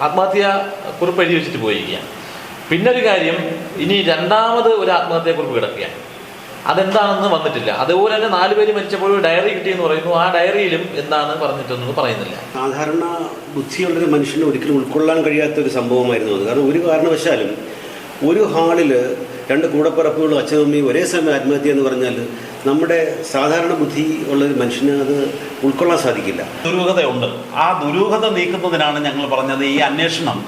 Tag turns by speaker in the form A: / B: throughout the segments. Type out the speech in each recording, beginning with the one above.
A: ആത്മഹത്യ കുറിപ്പ് എഴുതി വെച്ചിട്ട് പോയിരിക്കുകയാണ്. പിന്നൊരു കാര്യം, ഇനി രണ്ടാമത് ഒരു ആത്മഹത്യാ കുറിപ്പ് കിടക്കുകയാണ്. അതെന്താണെന്ന് വന്നിട്ടില്ല. അതുപോലെ തന്നെ 4 പേര് മരിച്ചപ്പോൾ ഡയറി കിട്ടിയെന്ന് പറയുന്നു. ആ ഡയറിയിലും എന്താണ് പറഞ്ഞിട്ടൊന്നും പറയുന്നില്ല.
B: സാധാരണ ബുദ്ധിയുള്ളൊരു മനുഷ്യന് ഒരിക്കലും ഉൾക്കൊള്ളാൻ കഴിയാത്തൊരു സംഭവമായിരുന്നു അത്. കാരണം ഒരു കാരണവശാലും ഒരു ഹാളിൽ 2 കൂടപ്പിറപ്പുകളും അച്ഛനമ്മയും ഒരേ സമയം ആത്മഹത്യ എന്ന് പറഞ്ഞാൽ നമ്മുടെ സാധാരണ ബുദ്ധി ഉള്ളൊരു മനുഷ്യന് അത് ഉൾക്കൊള്ളാൻ സാധിക്കില്ല.
C: ദുരൂഹതയുണ്ട്. ആ ദുരൂഹത നീക്കുന്നതിനാണ് ഞങ്ങൾ പറഞ്ഞത് ഈ അന്വേഷണം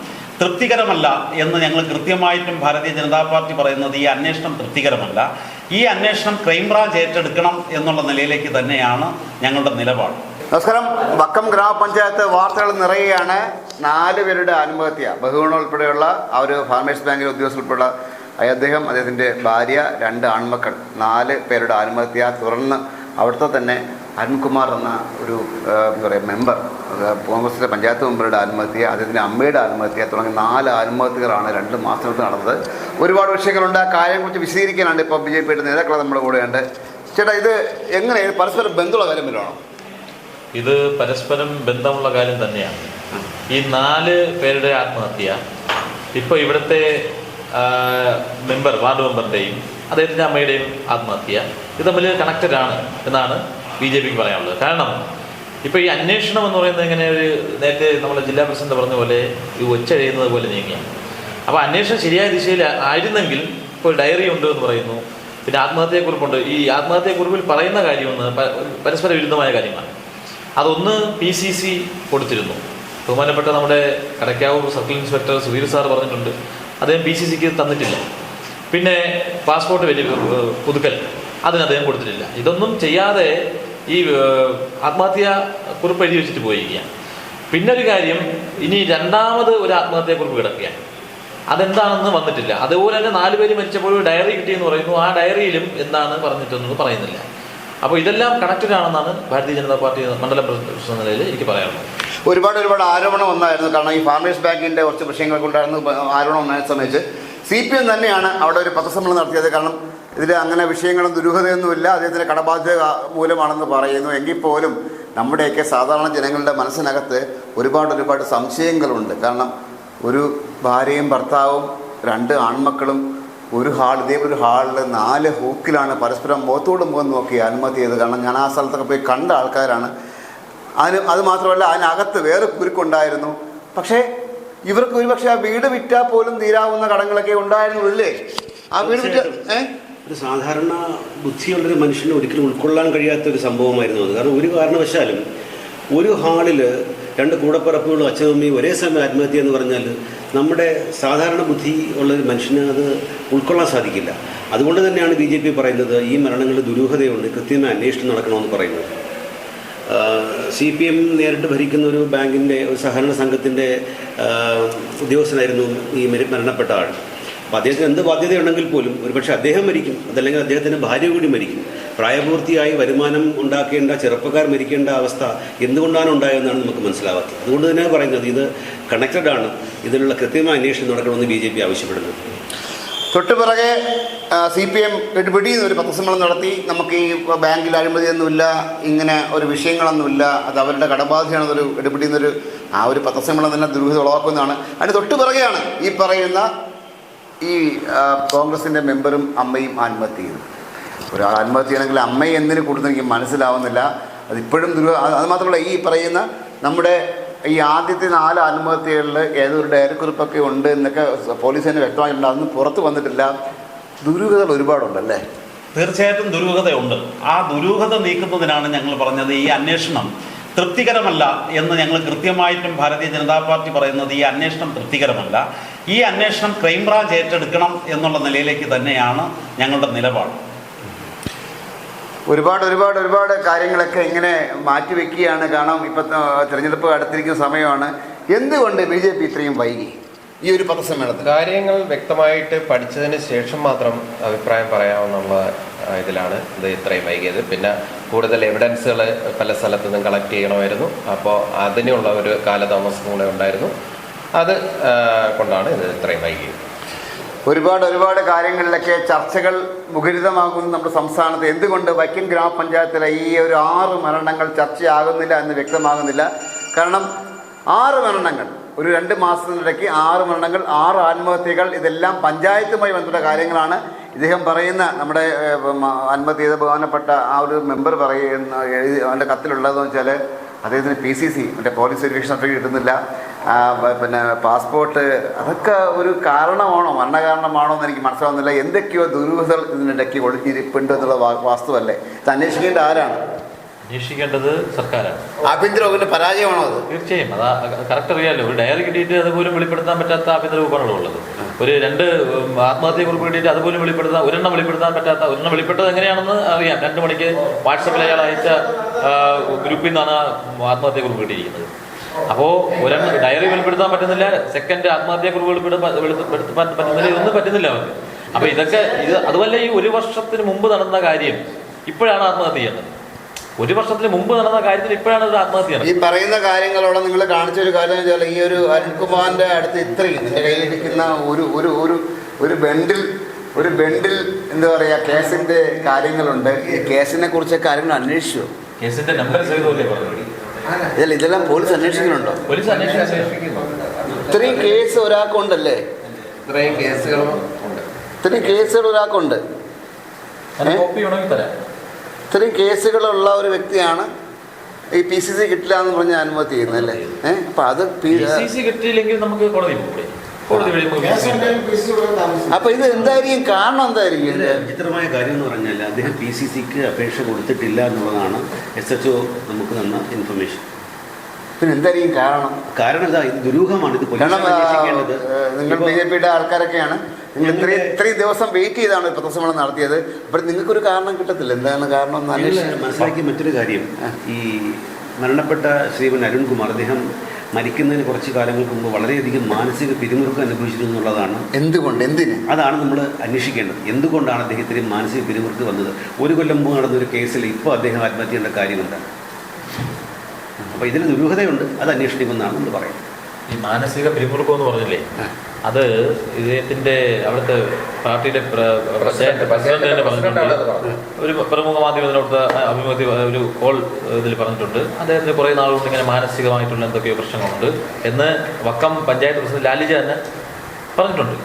C: തൃപ്തികരമല്ല എന്ന് ഞങ്ങൾ കൃത്യമായിട്ടും ഭാരതീയ ജനതാ പാർട്ടി പറയുന്നത് ഈ അന്വേഷണം തൃപ്തികരമല്ല. ഈ അന്വേഷണം ക്രൈംബ്രാഞ്ച് ഏറ്റെടുക്കണം എന്നുള്ള നിലയിലേക്ക് തന്നെയാണ് ഞങ്ങളുടെ നിലപാട്.
D: നമസ്കാരം. വക്കം ഗ്രാമപഞ്ചായത്ത് വാർത്തകൾ നിറയുകയാണ്. 4 പേരുടെ ആത്മഹത്യ, ബഹുഗുണ ഉൾപ്പെടെയുള്ള ആ ഒരു ഫാർമേഴ്സ് ബാങ്കിലെ ഉദ്യോഗസ്ഥർ ഉൾപ്പെടെയുള്ള അദ്ദേഹത്തിൻ്റെ ഭാര്യ, 2 ആൺമക്കൾ, 4 പേരുടെ ആത്മഹത്യ. തുടർന്ന് അവിടുത്തെ തന്നെ അരുൺകുമാർ എന്ന ഒരു എന്താ പറയുക മെമ്പർ, കോൺഗ്രസിലെ പഞ്ചായത്ത് മെമ്പറുടെ ആത്മഹത്യ, അദ്ദേഹത്തിൻ്റെ അമ്മയുടെ ആത്മഹത്യ തുടങ്ങി 4 ആത്മഹത്യകളാണ് 2 മാസത്തിനകത്ത് നടന്നത്. ഒരുപാട് വിഷയങ്ങളുണ്ട്. ആ കാര്യത്തെക്കുറിച്ച് വിശദീകരിക്കാനാണ് ഇപ്പോൾ BJPയുടെ നേതാക്കൾ നമ്മുടെ കൂടെയുണ്ട്. ചേട്ടാ, ഇത് എങ്ങനെ പരസ്പരം ബന്ധമുള്ള കാര്യം വല്ലതാണോ?
A: ഇത് പരസ്പരം ബന്ധമുള്ള കാര്യം തന്നെയാണ്. ഈ 4 പേരുടെ ആത്മഹത്യ ഇപ്പോൾ ഇവിടുത്തെ മെമ്പർ, വാർഡ് മെമ്പറിൻ്റെയും അദ്ദേഹത്തിൻ്റെ അമ്മയുടെയും ആത്മഹത്യ ഇത് തമ്മിൽ കണക്റ്റഡാണ് എന്നാണ് BJPക്ക് പറയാനുള്ളത്. കാരണം ഇപ്പോൾ ഈ അന്വേഷണം എന്ന് പറയുന്നത് ഇങ്ങനെ നേരത്തെ നമ്മുടെ ജില്ലാ പ്രസിഡന്റ് പറഞ്ഞ പോലെ ഈ ഒച്ചഴിയുന്നത് പോലെ നീങ്ങിയാണ്. അപ്പോൾ അന്വേഷണം ശരിയായ ദിശയിൽ ആയിരുന്നെങ്കിൽ ഇപ്പോൾ ഡയറി ഉണ്ട് എന്ന് പറയുന്നു, പിന്നെ ആത്മഹത്യയെക്കുറിപ്പുണ്ട്. ഈ ആത്മഹത്യയെക്കുറിപ്പിൽ പറയുന്ന കാര്യമൊന്ന് പരസ്പര വിരുദ്ധമായ കാര്യമാണ്. അതൊന്ന് PCC കൊടുത്തിരുന്നു. ബഹുമാനപ്പെട്ട നമ്മുടെ Kadakkavoor circle inspector Sudheer sir പറഞ്ഞിട്ടുണ്ട്, അദ്ദേഹം PCCക്ക് തന്നിട്ടില്ല. പിന്നെ പാസ്പോർട്ട് പുതുക്കൽ അതിന് അദ്ദേഹം കൊടുത്തിട്ടില്ല. ഇതൊന്നും ചെയ്യാതെ ഈ ആത്മഹത്യ കുറിപ്പ് എഴുതി വെച്ചിട്ട് പോയിരിക്കുകയാണ്. പിന്നൊരു കാര്യം, ഇനി രണ്ടാമത് ഒരു ആത്മഹത്യാ കുറിപ്പ് കിടക്കുകയാണ്. അതെന്താണെന്ന് വന്നിട്ടില്ല. അതുപോലെ തന്നെ 4 പേര് മരിച്ചപ്പോൾ ഡയറി കിട്ടിയെന്ന് പറയുന്നു. ആ ഡയറിയിലും എന്താണ് പറഞ്ഞിട്ടൊന്നും പറയുന്നില്ല. അപ്പോൾ ഇതെല്ലാം കണക്റ്റഡ് ആണെന്നാണ് ഭാരതീയ ജനതാ പാർട്ടി മണ്ഡലം പ്രസിഡന്റ് എന്ന നിലയിൽ എനിക്ക് പറയാനുള്ളത്.
D: ഒരുപാട് ആരോപണം വന്നായിരുന്നു. കാരണം ഈ ഫാർമേഴ്സ് ബാങ്കിൻ്റെ കുറച്ച് വിഷയങ്ങളൊക്കെ ഉണ്ടായിരുന്നു. ആരോപണം ഉണ്ടായ സമയത്ത് CPM തന്നെയാണ് അവിടെ ഒരു പത്രസമ്മേളനം നടത്തിയത്. കാരണം ഇതിൽ അങ്ങനെ വിഷയങ്ങളും ദുരൂഹതയൊന്നുമില്ല, അദ്ദേഹത്തിൻ്റെ കടബാധ്യത മൂലമാണെന്ന് പറയുന്നു. എങ്കിൽ പോലും നമ്മുടെയൊക്കെ സാധാരണ ജനങ്ങളുടെ മനസ്സിനകത്ത് ഒരുപാട് സംശയങ്ങളുണ്ട്. കാരണം ഒരു ഭാര്യയും ഭർത്താവും 2 ആൺമക്കളും ഇതേപോലെ ഒരു ഹാളിൽ 4 ഹൂക്കിലാണ് പരസ്പരം മുഖത്തോട് മുഖം നോക്കി ആത്മഹത്യ ചെയ്തത്. കാരണം ഞാൻ ആ സ്ഥലത്തൊക്കെ പോയി കണ്ട ആൾക്കാരാണ്. അത് മാത്രമല്ല, അതിനകത്ത് വേറെ കുരുക്കുണ്ടായിരുന്നു. പക്ഷേ ഇവർക്ക് ഒരുപക്ഷെ ആ വീട് വിറ്റാൽ പോലും തീരാവുന്ന കടങ്ങളൊക്കെ ഉണ്ടായിരുന്നുള്ളേ. ആ വീട് വിറ്റ
B: ഒരു സാധാരണ ബുദ്ധിയുള്ളൊരു മനുഷ്യന് ഒരിക്കലും ഉൾക്കൊള്ളാൻ കഴിയാത്തൊരു സംഭവമായിരുന്നു അത്. കാരണം ഒരു കാരണവശാലും ഒരു ഹാളിൽ 2 കൂടപ്പിറപ്പുകളും അച്ഛനമ്മയും ഒരേ സമയം ആത്മഹത്യ എന്ന് പറഞ്ഞാൽ നമ്മുടെ സാധാരണ ബുദ്ധി ഉള്ളൊരു മനുഷ്യന് അത് ഉൾക്കൊള്ളാൻ സാധിക്കില്ല. അതുകൊണ്ട് തന്നെയാണ് BJP പറയുന്നത് ഈ മരണങ്ങളിൽ ദുരൂഹതയുണ്ട്, കൃത്യമായ അന്വേഷണം നടക്കണമെന്ന് പറയുന്നത്. CPM നേരിട്ട് ഭരിക്കുന്ന ഒരു ബാങ്കിൻ്റെ ഒരു സഹകരണ സംഘത്തിൻ്റെ ഉദ്യോഗസ്ഥനായിരുന്നു ഈ മരണപ്പെട്ട ആൾ. അപ്പോൾ അദ്ദേഹത്തിന് എന്ത് ബാധ്യതയുണ്ടെങ്കിൽ പോലും ഒരുപക്ഷെ അദ്ദേഹം മരിക്കും, അതല്ലെങ്കിൽ അദ്ദേഹത്തിൻ്റെ ഭാര്യ കൂടി മരിക്കും. പ്രായപൂർത്തിയായി വരുമാനം ഉണ്ടാക്കേണ്ട ചെറുപ്പക്കാർ മരിക്കേണ്ട അവസ്ഥ എന്തുകൊണ്ടാണ് ഉണ്ടായതെന്നാണ് നമുക്ക് മനസ്സിലാവാത്തത്. അതുകൊണ്ട് തന്നെയാണ് പറയുന്നത് ഇത് കണക്റ്റഡ് ആണ്, ഇതിനുള്ള കൃത്യമായ അന്വേഷണം നടക്കണമെന്ന് BJP ആവശ്യപ്പെടുന്നത്.
D: തൊട്ടുപിറകെ CPM എടുപിടിയെന്ന് ഒരു പത്രസമ്മേളനം നടത്തി. നമുക്ക് ഈ ബാങ്കിൽ അഴിമതിയൊന്നുമില്ല, ഇങ്ങനെ ഒരു വിഷയങ്ങളൊന്നുമില്ല, അത് അവരുടെ കടബാധ്യതയാണെന്നൊരു എടുപിടിയെന്നൊരു ആ ഒരു പത്രസമ്മേളനം തന്നെ ദുരൂഹത ഉളവാക്കുന്നതാണ്. അതിന് തൊട്ടുപിറകെയാണ് ഈ പറയുന്ന ഈ കോൺഗ്രസിൻ്റെ മെമ്പറും അമ്മയും ആത്മഹത്യ ചെയ്തു. ഒരാൾ ആത്മഹത്യ ചെയ്യണമെങ്കിൽ അമ്മയെ എന്തിനു കൂടുതൽ എനിക്ക് മനസ്സിലാവുന്നില്ല. അതിപ്പോഴും അത് മാത്രമല്ല, ഈ പറയുന്ന നമ്മുടെ ഈ ആദ്യത്തെ 4 ആത്മഹത്യകളിൽ ഏതൊരു ഡയറി കുറിപ്പൊക്കെ ഉണ്ട് എന്നൊക്കെ പോലീസ് തന്നെ വ്യക്തമായിട്ടുണ്ട്. അതൊന്നും പുറത്ത് വന്നിട്ടില്ല. ദുരൂഹതകൾ ഒരുപാടുണ്ടല്ലേ?
C: തീർച്ചയായിട്ടും ദുരൂഹതയുണ്ട്. ആ ദുരൂഹത നീക്കുന്നതിനാണ് ഞങ്ങൾ പറഞ്ഞത് ഈ അന്വേഷണം തൃപ്തികരമല്ല എന്ന് ഞങ്ങൾ കൃത്യമായിട്ടും ഭാരതീയ ജനതാ പാർട്ടി പറയുന്നത് ഈ അന്വേഷണം തൃപ്തികരമല്ല. ഈ അന്വേഷണം ക്രൈംബ്രാഞ്ച് ഏറ്റെടുക്കണം എന്നുള്ള നിലയിലേക്ക് തന്നെയാണ് ഞങ്ങളുടെ നിലപാട്.
D: ഒരുപാട് കാര്യങ്ങളൊക്കെ ഇങ്ങനെ മാറ്റിവെക്കുകയാണ്. കാരണം ഇപ്പം തിരഞ്ഞെടുപ്പ് അടുത്തിരിക്കുന്ന സമയമാണ്. എന്തുകൊണ്ട് BJP ഇത്രയും വൈകി ഈ ഒരു പത്രസമ്മേളനത്തിൽ?
E: കാര്യങ്ങൾ വ്യക്തമായിട്ട് പഠിച്ചതിന് ശേഷം മാത്രം അഭിപ്രായം പറയാമെന്നുള്ള ഇതിലാണ് ഇത് ഇത്രയും വൈകിയത്. പിന്നെ കൂടുതൽ എവിഡൻസുകൾ പല സ്ഥലത്തു നിന്നും കളക്ട് ചെയ്യണമായിരുന്നു. അപ്പോൾ അതിനുള്ള ഒരു കാലതാമസം കൂടെ ഉണ്ടായിരുന്നു. അത് കൊണ്ടാണ് ഇത് ഇത്രയും വൈകിയത്.
D: ഒരുപാട് കാര്യങ്ങളിലൊക്കെ ചർച്ചകൾ മുഖരിതമാകുന്നു നമ്മുടെ സംസ്ഥാനത്ത്. എന്തുകൊണ്ട് വൈക്കം ഗ്രാമപഞ്ചായത്തിലെ ഈ ഒരു 6 മരണങ്ങൾ ചർച്ചയാകുന്നില്ല എന്ന് വ്യക്തമാകുന്നില്ല. കാരണം 6 മരണങ്ങൾ ഒരു 2 മാസത്തിനിടയ്ക്ക് 6 മരണങ്ങൾ, 6 ആത്മഹത്യകൾ, ഇതെല്ലാം പഞ്ചായത്തുമായി ബന്ധപ്പെട്ട കാര്യങ്ങളാണ് ഇദ്ദേഹം പറയുന്ന. നമ്മുടെ ആത്മഹത്യ ചെയ്ത ബഹുമാനപ്പെട്ട ആ ഒരു മെമ്പർ പറയുന്ന അവൻ്റെ കത്തിലുള്ളതെന്ന് വെച്ചാൽ അദ്ദേഹത്തിന് PCC മറ്റേ പോലീസ് വെരിഫിക്കേഷൻ സർട്ടിഫിക്കറ്റ് കിട്ടുന്നില്ല, പിന്നെ പാസ്പോർട്ട്, അതൊക്കെ ഒരു കാരണമാണോ, മരണകാരണമാണോ എന്ന് എനിക്ക് മനസ്സിലാവുന്നില്ല. എന്തൊക്കെയോ ദുരൂഹതകൾ ഇതിനിടയ്ക്ക് ഒളിഞ്ഞിരിപ്പുണ്ട് എന്നുള്ള വാസ്തുവല്ലേ? ഇത് അന്വേഷിക്കേണ്ട ആരാണ്?
A: അന്വേഷിക്കേണ്ടത് സർക്കാരാണ്.
D: ആഭ്യന്തര വകുപ്പിന്റെ പരാജയമാണോ അത്?
A: തീർച്ചയായും അത് കറക്റ്റ് അറിയാമല്ലോ. ഒരു ഡയറി കിട്ടിയിട്ട് അതുപോലും വെളിപ്പെടുത്താൻ പറ്റാത്ത ആഭ്യന്തര വകുപ്പാണല്ലോ ഉള്ളത്. ഒരു 2 ആത്മഹത്യക്കുറിപ്പ് കിട്ടിയിട്ട് അതുപോലും വെളിപ്പെടുത്താൻ, ഒരെണ്ണം വെളിപ്പെടുത്താൻ പറ്റാത്ത, ഒരെണ്ണം വെളിപ്പെട്ടത് എങ്ങനെയാണെന്ന് അറിയാം. 2 മണിക്ക് വാട്സപ്പിൽ അയാൾ അയച്ച ഗ്രൂപ്പിൽ നിന്നാണ് ആത്മഹത്യക്കുറിപ്പ് കിട്ടിയിരിക്കുന്നത്. അപ്പോൾ ഒരെണ്ണം ഡയറി വെളിപ്പെടുത്താൻ പറ്റുന്നില്ല, സെക്കൻഡ് ആത്മഹത്യക്കുറിപ്പ് വെളിപ്പെടുത്താൻ പറ്റുന്നില്ല, ഇതൊന്നും പറ്റുന്നില്ല അവർക്ക്. അപ്പൊ ഇതൊക്കെ അതുമല്ല, ഈ 1 വർഷത്തിന് മുമ്പ് നടന്ന കാര്യം ഇപ്പോഴാണ് ആത്മഹത്യ ചെയ്യുന്നത്. 1 വർഷത്തിന് മുമ്പ് നടന്ന കാര്യത്തിൽ ഇപ്പോഴാണ് ഒരു ആത്മഹത്യ.
D: ഈ പറയുന്ന കാര്യങ്ങളോടെ നിങ്ങൾ കാണിച്ചൊരു കാര്യം എന്ന് വെച്ചാൽ, ഈ ഒരു അരുൺകുമാറിന്റെ അടുത്ത് ഇത്രയും എൻ്റെ കയ്യിലിരിക്കുന്ന ഒരു ബണ്ടിൽ എന്താ പറയാ കേസിന്റെ കാര്യങ്ങളുണ്ട്. ഈ കേസിനെ കുറിച്ച് കാര്യങ്ങൾ അന്വേഷിച്ചു.
A: കേസിന്റെ നമ്പർ ചെയ്തോല്ലേ പറഞ്ഞു.
D: ഇതെല്ലാം പോലീസ് അന്വേഷിക്കുന്നുണ്ടോ?
A: പോലീസ് അന്വേഷിക്കുന്നു.
D: ഇത്രയും കേസ് ഒരാൾക്കുണ്ടല്ലേ?
E: ഇത്രയും കേസുകളും ഉണ്ട്.
D: ഇത്രയും കേസുകൾ ഒരാൾക്കുണ്ട്.
A: കോപ്പി ഉണങ്ങി തരാം.
D: ഇത്രയും കേസുകളുള്ള ഒരു വ്യക്തിയാണ് ഈ PCC കിട്ടില്ല എന്ന് പറഞ്ഞ് അനുമതി ചെയ്യുന്നല്ലേ? അപ്പൊ അത്
A: PCC കിട്ടിയില്ലെങ്കിൽ നമുക്ക് കോടതി പോകൂടെ? കോടതി വഴി
D: അപ്പൊ ഇത് എന്തായിരിക്കും കാരണം? എന്തായിരിക്കും
B: വിചിത്രമായ കാര്യം എന്ന് പറഞ്ഞാൽ അദ്ദേഹം PCCക്ക് അപേക്ഷ കൊടുത്തിട്ടില്ല എന്നുള്ളതാണ് SHO നമുക്ക് തന്ന ഇൻഫർമേഷൻ.
D: പിന്നെ എന്തായിരിക്കും കാരണം?
B: കാരണം ഇതാ, ഇത് ദുരൂഹമാണ്. ഇത്
D: കാരണം നിങ്ങൾ BJPയുടെ ആൾക്കാരൊക്കെയാണ്, നിങ്ങൾ ഇത്രയും ദിവസം വെയിറ്റ് ചെയ്താണ് പത്രസമ്മേളനം നടത്തിയത്. അപ്പോൾ നിങ്ങൾക്കൊരു കാരണം കിട്ടത്തില്ല. എന്താണ് കാരണം?
B: മനസ്സിലാക്കിയ മറ്റൊരു കാര്യം, ഈ മരണപ്പെട്ട ശ്രീമൻ അരുൺകുമാർ അദ്ദേഹം മരിക്കുന്നതിന് കുറച്ച് കാലങ്ങൾക്ക് മുമ്പ് വളരെയധികം മാനസിക പിരിമുറുക്കം അനുഭവിച്ചിരുന്നു എന്നുള്ളതാണ്.
D: എന്തുകൊണ്ട്? എന്തിന്?
B: അതാണ് നമ്മൾ അന്വേഷിക്കേണ്ടത്. എന്തുകൊണ്ടാണ് അദ്ദേഹത്തിന് മാനസിക പിരിമുറുക്കം വന്നത്? 1 കൊല്ലം മുമ്പ് നടന്നൊരു കേസിൽ ഇപ്പോൾ അദ്ദേഹം ആത്മഹത്യ ചെയ്യേണ്ട കാര്യമെന്താണ്? അപ്പോൾ ഇതിന് ദുരൂഹതയുണ്ട്, അത് അന്വേഷിക്കുമെന്നാണ് നമ്മൾ പറയുന്നത്.
A: ഈ മാനസിക പിരിമുറുക്കം എന്ന് പറഞ്ഞില്ലേ, അത് ഇദ്ദേഹത്തിന്റെ അവിടുത്തെ പാർട്ടിയുടെ പ്രസിഡന്റ് തന്നെ പറഞ്ഞിട്ടുണ്ട്. ഒരു പ്രമുഖ മാധ്യമത്തിനടുത്ത് അഭിമുഖത്തിൽ ഒരു കോൾ ഇതിൽ പറഞ്ഞിട്ടുണ്ട്. അദ്ദേഹത്തിന് കുറേ നാളുകൊണ്ട് ഇങ്ങനെ മാനസികമായിട്ടുള്ള എന്തൊക്കെയോ പ്രശ്നങ്ങളുണ്ട് എന്ന് വക്കം പഞ്ചായത്ത് പ്രസിഡന്റ് ലാലിജ തന്നെ പറഞ്ഞിട്ടുണ്ട്.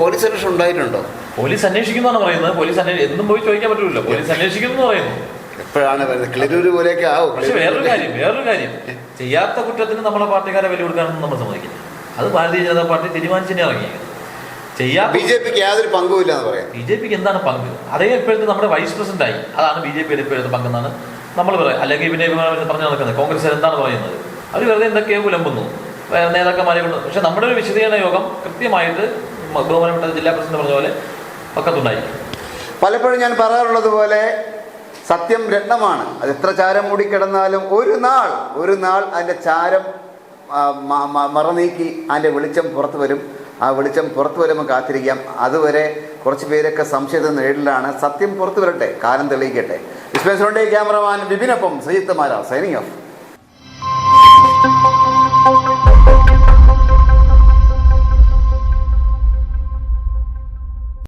D: പോലീസ് അന്വേഷണം ഉണ്ടായിട്ടുണ്ടോ?
A: പോലീസ് അന്വേഷിക്കുന്നതാണ് പറയുന്നത്. പോലീസ് എന്നും പോയി ചോദിക്കാൻ പറ്റില്ലല്ലോ. പോലീസ് അന്വേഷിക്കുന്നു പറയുന്നു.
D: എപ്പോഴാണ് കിളിരൂര് പോലെയൊക്കെ ആവും.
A: പക്ഷെ വേറൊരു കാര്യം, ചെയ്യാത്ത കുറ്റത്തിന് നമ്മളെ പാർട്ടിക്കാരെ വില കൊടുക്കാനൊന്നും നമ്മൾ സമ്മതിക്കില്ല. അത് ഭാരതീയ ജനതാ പാർട്ടി തീരുമാനിച്ചേ ഇറങ്ങിയത്.
D: BJPക്ക് യാതൊരു പങ്കുമില്ല എന്ന് പറയാം.
A: BJPക്ക് എന്താണ് പങ്ക്? അതേ ഇപ്പോഴത്തെ നമ്മുടെ വൈസ് പ്രസിഡന്റായി, അതാണ് BJPയുടെ ഇപ്പോഴത്തെ പങ്കെന്നാണ് നമ്മൾ പറയാം. അല്ലെങ്കിൽ പിന്നെ പറഞ്ഞു നടക്കുന്നത് കോൺഗ്രസ് എന്താണ് പറയുന്നത്? അവർ വെറുതെ എന്തൊക്കെയോ പുലമ്പുന്നു, നേതാക്കന്മാരെ കൊണ്ട്. പക്ഷെ നമ്മുടെ ഒരു വിശദീകരണ യോഗം കൃത്യമായിട്ട് ബഹുമാനപ്പെട്ട ജില്ലാ പ്രസിഡന്റ് പറഞ്ഞ പോലെ പക്കത്തുണ്ടായി.
D: പലപ്പോഴും ഞാൻ പറയാറുള്ളത് പോലെ സത്യം രത്നമാണ്. അത് എത്ര ചാരം മൂടിക്കിടന്നാലും ഒരു നാൾ അതിൻ്റെ ചാരം മറനീക്കി അതിൻ്റെ വെളിച്ചം പുറത്തു വരും. ആ വെളിച്ചം പുറത്തു വരുമ്പോൾ കാത്തിരിക്കാം. അതുവരെ കുറച്ച് പേരൊക്കെ സംശയത്തിന് നേരിലാണ്. സത്യം പുറത്തു വരട്ടെ, കാലം തെളിയിക്കട്ടെ. വിസ്പേസോണ്ടേ ക്യാമറമാൻ വിപിനൊപ്പം സജിത്ത് മാരാ സൈനിങ് ഓഫ്.